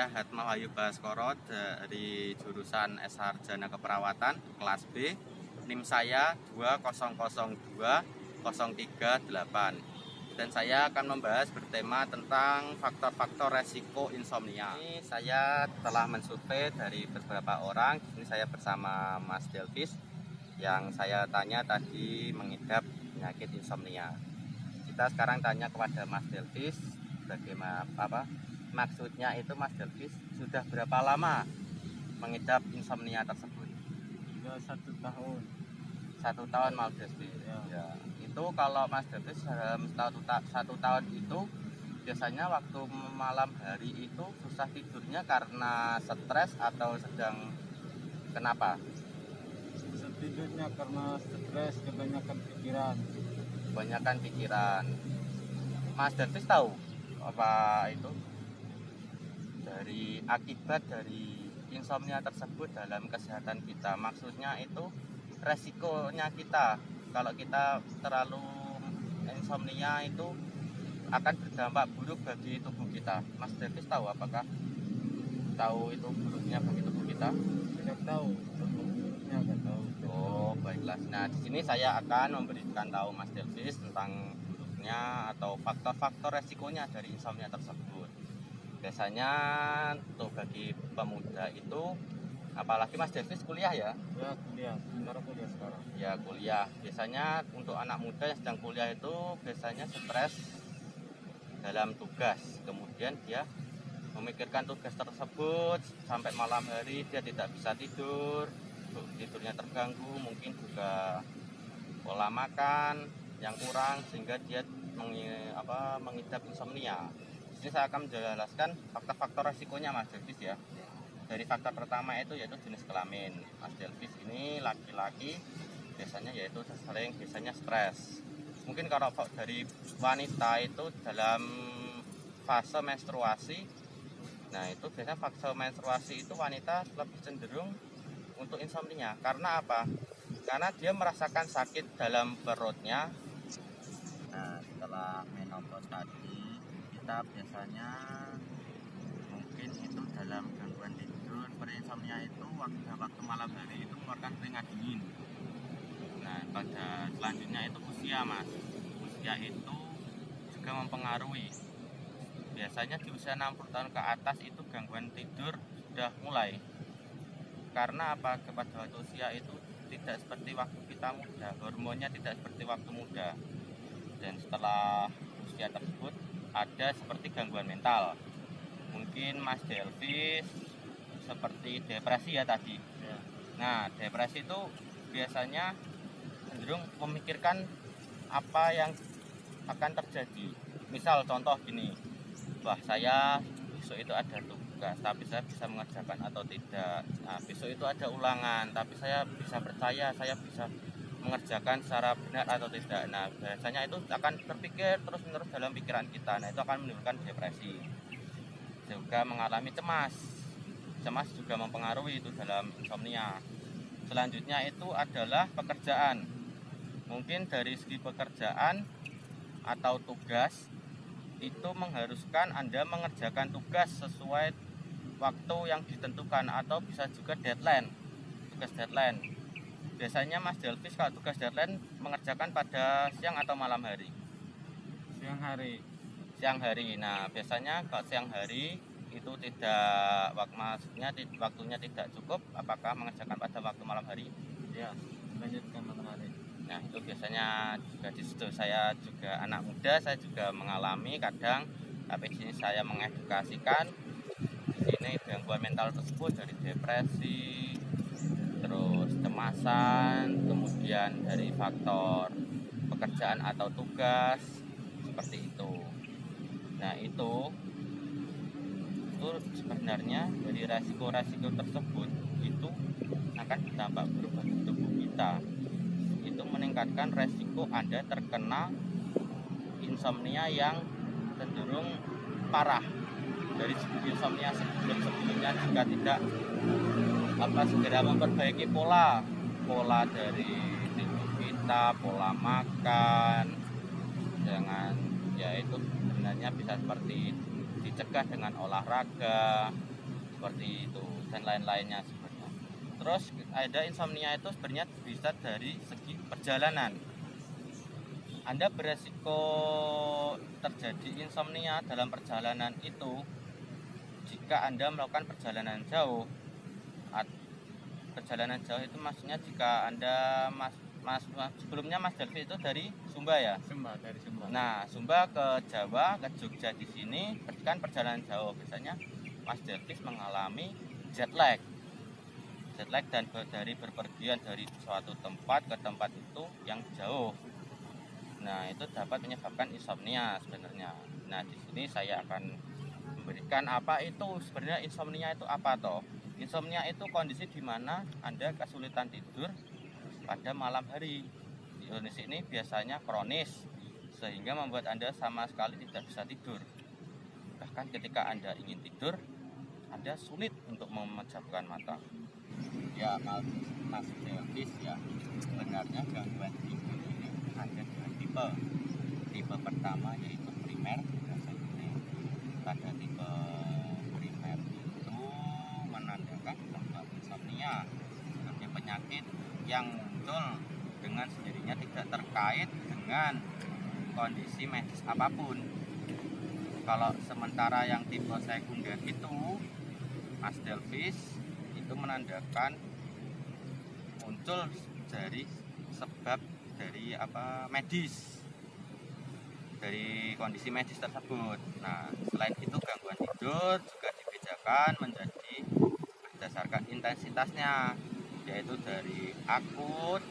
saya Hatma Wahyu Baskoro dari jurusan S Sarjana Keperawatan kelas B. NIM saya 2002038. Dan saya akan membahas bertema tentang faktor-faktor resiko insomnia. Ini saya telah mensurvei dari beberapa orang. Ini saya bersama Mas Delvis yang saya tanya tadi mengidap penyakit insomnia. Kita sekarang tanya kepada Mas Delvis bagaimana maksudnya itu. Mas Delvis sudah berapa lama mengidap insomnia tersebut? Sudah 1 tahun. 1 tahun Mas Delvis. Ya. Itu kalau Mas Delvis dalam 1 tahun itu biasanya waktu malam hari itu susah tidurnya karena stres atau sedang kenapa? Susah tidurnya karena stres, kebanyakan pikiran. Kebanyakan pikiran. Mas Delvis tahu apa itu dari akibat dari insomnia tersebut dalam kesehatan kita? Maksudnya itu resikonya kita kalau kita terlalu insomnia itu akan berdampak buruk bagi tubuh kita. Mas Delvis tahu apakah tahu itu buruknya bagi tubuh kita? Tidak tahu, buruknya nggak tahu. Oh baiklah. Nah di sini saya akan memberikan tahu Mas Delvis tentang buruknya atau faktor-faktor resikonya dari insomnia tersebut. Biasanya untuk bagi pemuda itu, apalagi Mas Delvis kuliah ya? Ya kuliah, sekarang. Ya kuliah. Biasanya untuk anak muda yang sedang kuliah itu biasanya stres dalam tugas. Kemudian dia memikirkan tugas tersebut sampai malam hari, dia tidak bisa tidur, tidurnya terganggu, mungkin juga pola makan yang kurang sehingga dia mengidap insomnia. Di sini saya akan menjelaskan faktor-faktor resikonya Mas Delvis ya. Dari faktor pertama itu yaitu jenis kelamin. Mas Delvis ini laki-laki, biasanya biasanya stres. Mungkin kalau dari wanita itu dalam fase menstruasi, nah itu biasanya fase menstruasi itu wanita lebih cenderung untuk insomnia. Karena apa? Karena dia merasakan sakit dalam perutnya. Nah setelah menopause tadi, kita biasanya mungkin itu dalam gangguan tidur. Perinsomnia itu waktu malam hari itu mengeluarkan keringat dingin. Nah pada selanjutnya itu usia Mas. Usia itu juga mempengaruhi. Biasanya di usia 60 tahun ke atas itu gangguan tidur sudah mulai. Karena apa? Pada waktu usia itu tidak seperti waktu kita muda, hormonnya tidak seperti waktu muda. Dan setelah usia tersebut ada seperti gangguan mental. Mungkin Mas Delvis seperti depresi ya tadi. Ya. Nah depresi itu biasanya cenderung memikirkan apa yang akan terjadi. Misal contoh gini, wah saya besok itu ada tugas tapi saya bisa mengerjakan atau tidak. Nah besok itu ada ulangan tapi saya bisa percaya saya bisa mengerjakan secara benar atau tidak. Nah biasanya itu akan terpikir terus-menerus dalam pikiran kita. Nah itu akan menimbulkan depresi. Juga mengalami cemas juga mempengaruhi itu dalam insomnia. Selanjutnya itu adalah pekerjaan. Mungkin dari segi pekerjaan atau tugas itu mengharuskan Anda mengerjakan tugas sesuai waktu yang ditentukan atau bisa juga tugas deadline. Biasanya Mas Delvis kalau tugas deadline mengerjakan pada siang atau malam hari? Siang hari. Nah biasanya kalau siang hari itu waktunya tidak cukup, apakah mengerjakan pada waktu malam hari? Ya, lanjutkan malam hari. Nah itu biasanya juga di situ. Saya juga anak muda, saya juga mengalami kadang, tapi di sini saya mengedukasikan. Di sini gangguan mental tersebut dari depresi, terus cemasan, kemudian dari faktor pekerjaan atau tugas seperti itu. Nah itu sebenarnya dari resiko-resiko tersebut itu akan berdampak buruk bagi tubuh kita. Itu meningkatkan resiko Anda terkena insomnia yang cenderung parah. Dari insomnia sebelumnya jika tidak segera memperbaiki pola dari tidur kita, pola makan, itu sebenarnya bisa seperti dicegah dengan olahraga, seperti itu dan lain-lainnya sebenarnya. Terus ada insomnia itu sebenarnya bisa dari segi perjalanan. Anda beresiko terjadi insomnia dalam perjalanan itu jika Anda melakukan perjalanan jauh. Perjalanan jauh itu maksudnya jika Anda sebelumnya Mas Delvi itu dari Sumba ya? Dari Sumba. Nah, Sumba ke Jawa, ke Jogja di sini kan perjalanan jauh. Biasanya Mas Delvi mengalami jet lag. Jet lag dan dari berpergian dari suatu tempat ke tempat itu yang jauh. Nah, itu dapat menyebabkan insomnia sebenarnya. Nah, di sini saya akan memberikan apa itu sebenarnya insomnia itu apa toh? Insomnia itu kondisi di mana Anda kesulitan tidur pada malam hari. Di Indonesia ini biasanya kronis sehingga membuat Anda sama sekali tidak bisa tidur. Bahkan ketika Anda ingin tidur, Anda sulit untuk memejamkan mata. Ya, Mas Delvis ya, sebenarnya gangguan tidur ini ada dua tipe. Tipe pertama yaitu primer. Pada tipe primer itu menandakan gangguan insomnia sebagai penyakit yang muncul dengan sendirinya tidak terkait dengan kondisi medis apapun. Kalau sementara yang tipe sekunder itu Mas Delvis itu menandakan muncul dari sebab dari medis, dari kondisi medis tersebut. Nah, selain itu gangguan tidur juga dibedakan menjadi berdasarkan intensitasnya, yaitu dari akut,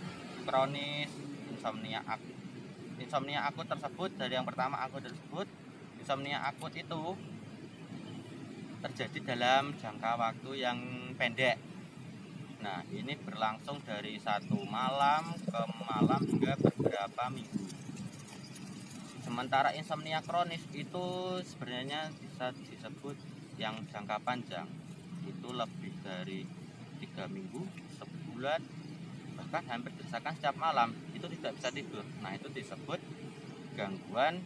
kronis, insomnia akut. Insomnia akut tersebut dari yang pertama akut tersebut, insomnia akut itu terjadi dalam jangka waktu yang pendek. Nah, ini berlangsung dari satu malam ke malam hingga beberapa minggu. Sementara insomnia kronis itu sebenarnya bisa disebut yang jangka panjang, itu lebih dari 3 minggu, sebulan, bahkan hampir dirasakan setiap malam itu tidak bisa tidur. Nah, itu disebut gangguan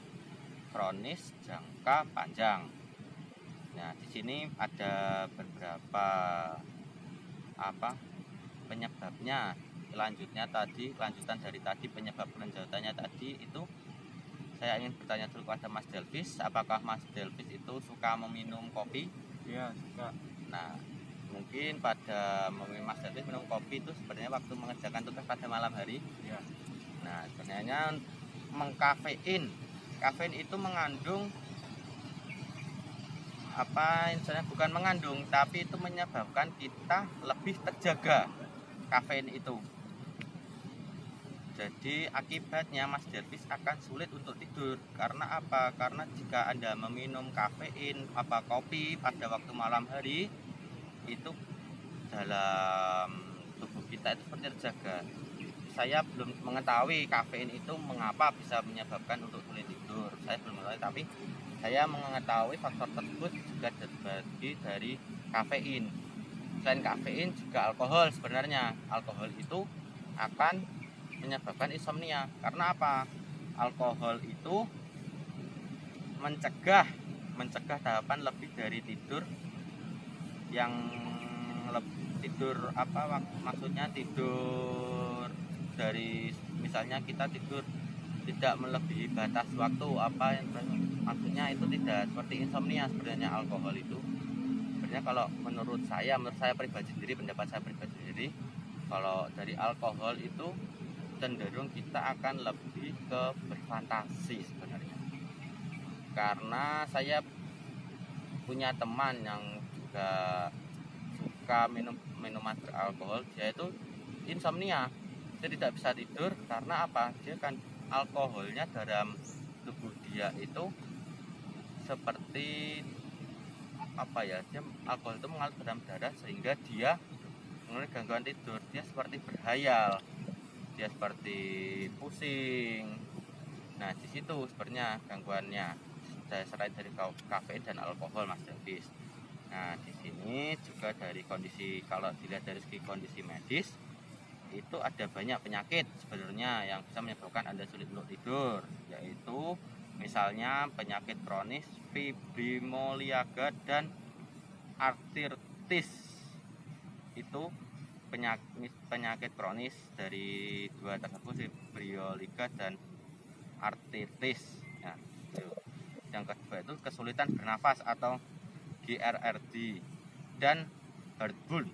kronis jangka panjang. Nah, di sini ada beberapa penyebabnya. Lanjutan dari tadi penyebab lanjutannya tadi itu saya ingin bertanya dulu kepada Mas Delvis, apakah Mas Delvis itu suka meminum kopi? Iya, suka. Nah, mungkin pada Mas Delvis minum kopi itu sebenarnya waktu mengerjakan tugas pada malam hari. Iya. Nah, sebenarnya mengkafein. Kafein itu mengandung misalnya bukan mengandung, tapi itu menyebabkan kita lebih terjaga kafein itu. Jadi akibatnya Mas Delvis akan sulit untuk tidur. Karena apa? Karena jika Anda meminum kafein kopi pada waktu malam hari, itu dalam tubuh kita itu seperti terjaga. Saya belum mengetahui kafein itu mengapa bisa menyebabkan untuk sulit tidur. Saya belum mengetahui, tapi saya mengetahui faktor tersebut juga terbagi dari kafein. Selain kafein juga alkohol sebenarnya. Alkohol itu akan menyebabkan insomnia. Karena apa? Alkohol itu mencegah tahapan lebih dari tidur yang maksudnya tidur dari misalnya kita tidur tidak melebihi batas waktu maksudnya itu tidak seperti insomnia sebenarnya alkohol itu. Sebenarnya kalau menurut saya pribadi sendiri, pendapat saya pribadi sendiri, kalau dari alkohol itu cenderung kita akan lebih ke berfantasi sebenarnya. Karena saya punya teman yang juga suka minuman beralkohol, dia itu insomnia. Dia tidak bisa tidur karena apa? Dia kan alkoholnya dalam tubuh dia itu seperti dia alkohol itu mengalir dalam darah sehingga dia mengalami gangguan tidur. Dia seperti berhayal, dia seperti pusing. Nah, di situ sebenarnya gangguannya selain dari kafein dan alkohol, Mas Delvis. Nah, di sini juga dari kondisi, kalau dilihat dari segi kondisi medis, itu ada banyak penyakit sebenarnya yang bisa menyebabkan Anda sulit untuk tidur, yaitu misalnya penyakit kronis, fibromyalgia dan artritis itu penyakit kronis dari dua tersebut, vibrio liga dan artritis. Nah, itu. Yang kedua itu kesulitan bernafas atau GRRD dan heartburn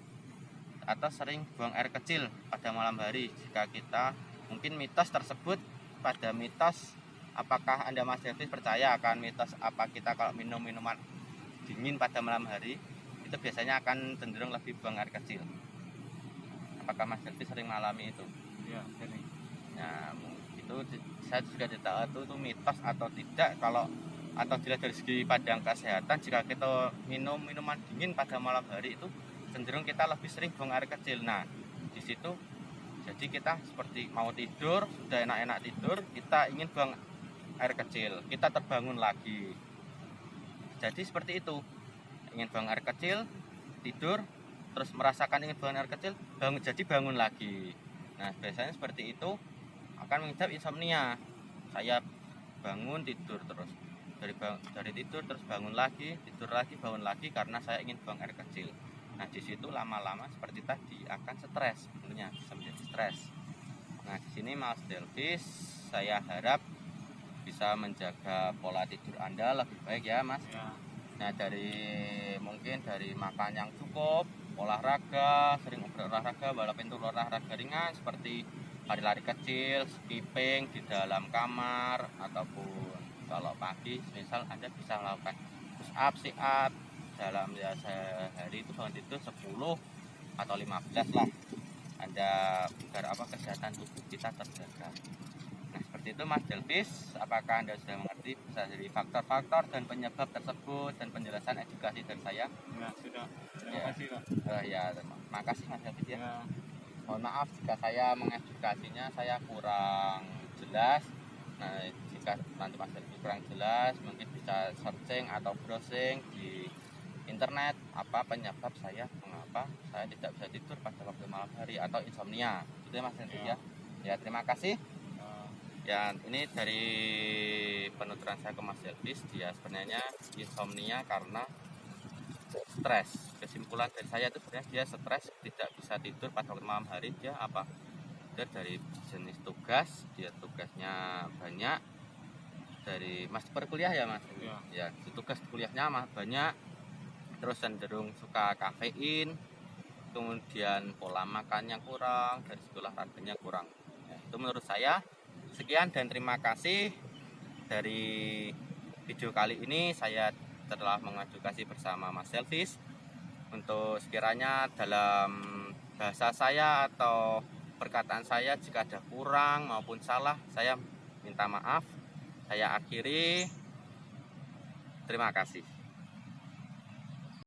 atau sering buang air kecil pada malam hari. Jika kita mungkin mitos tersebut, pada mitos apakah Anda Mas Delvis percaya akan mitos apa kita kalau minum minuman dingin pada malam hari itu biasanya akan cenderung lebih buang air kecil? Apakah Mas Delvis sering mengalami itu? Ya, sering. Nah, itu saya juga tidak tahu itu mitos atau tidak. Kalau atau dilihat dari segi pandang kesehatan, jika kita minum minuman dingin pada malam hari itu cenderung kita lebih sering buang air kecil. Nah, di situ jadi kita seperti mau tidur, sudah enak-enak tidur, kita ingin buang air kecil, kita terbangun lagi. Jadi seperti itu, ingin buang air kecil, tidur, terus merasakan ingin buang air kecil, bangun lagi. Nah, biasanya seperti itu akan mengidap insomnia. Saya bangun tidur terus, dari tidur terus bangun lagi, tidur lagi, bangun lagi karena saya ingin buang air kecil. Nah, di situ lama-lama seperti tadi akan stres, tentunya bisa menjadi stres. Nah, di sini Mas Delvis, saya harap bisa menjaga pola tidur Anda lebih baik ya, Mas. Ya. Nah, mungkin dari makan yang cukup, olahraga, sering berolahraga, walaupun itu olahraga ringan seperti lari-lari kecil, skipping di dalam kamar, ataupun kalau pagi misal Anda bisa melakukan push up, sit up dalam ya sehari itu bangun tidur 10 atau 15 lah. Anda agar kesehatan tubuh kita terjaga. Nah, seperti itu Mas Delvis, apakah Anda sudah mengerti bisa dari faktor-faktor dan penyebab tersebut dan penjelasan edukasi dari saya? Ya, sudah. Terima Ya. kasih, Pak. Ya, terima kasih Mas Delvis ya. Ya. Mohon maaf jika saya mengedukasinya saya kurang jelas. Nah, jika nanti Mas Delvis kurang jelas, mungkin bisa searching atau browsing di internet apa penyebab mengapa saya tidak bisa tidur pada waktu malam hari atau insomnia. Itu ya Mas Delvis ya. Ya, terima kasih. Ya, ini dari penuturan saya ke Mas Delvis, dia sebenarnya insomnia karena stres. Kesimpulan dari saya itu sebenarnya dia stres, tidak bisa tidur pada waktu malam hari. Dia dari jenis tugas, dia tugasnya banyak. Dari Mas perkuliah ya Mas. Ya, tugas kuliahnya banyak. Terus cenderung suka kafein, kemudian pola makannya kurang, dari sekolah olahraganya kurang. Ya, itu menurut saya. Sekian dan terima kasih. Dari video kali ini saya telah mengedukasi bersama Mas Delvis. Untuk sekiranya dalam bahasa saya atau perkataan saya jika ada kurang maupun salah, saya minta maaf. Saya akhiri. Terima kasih.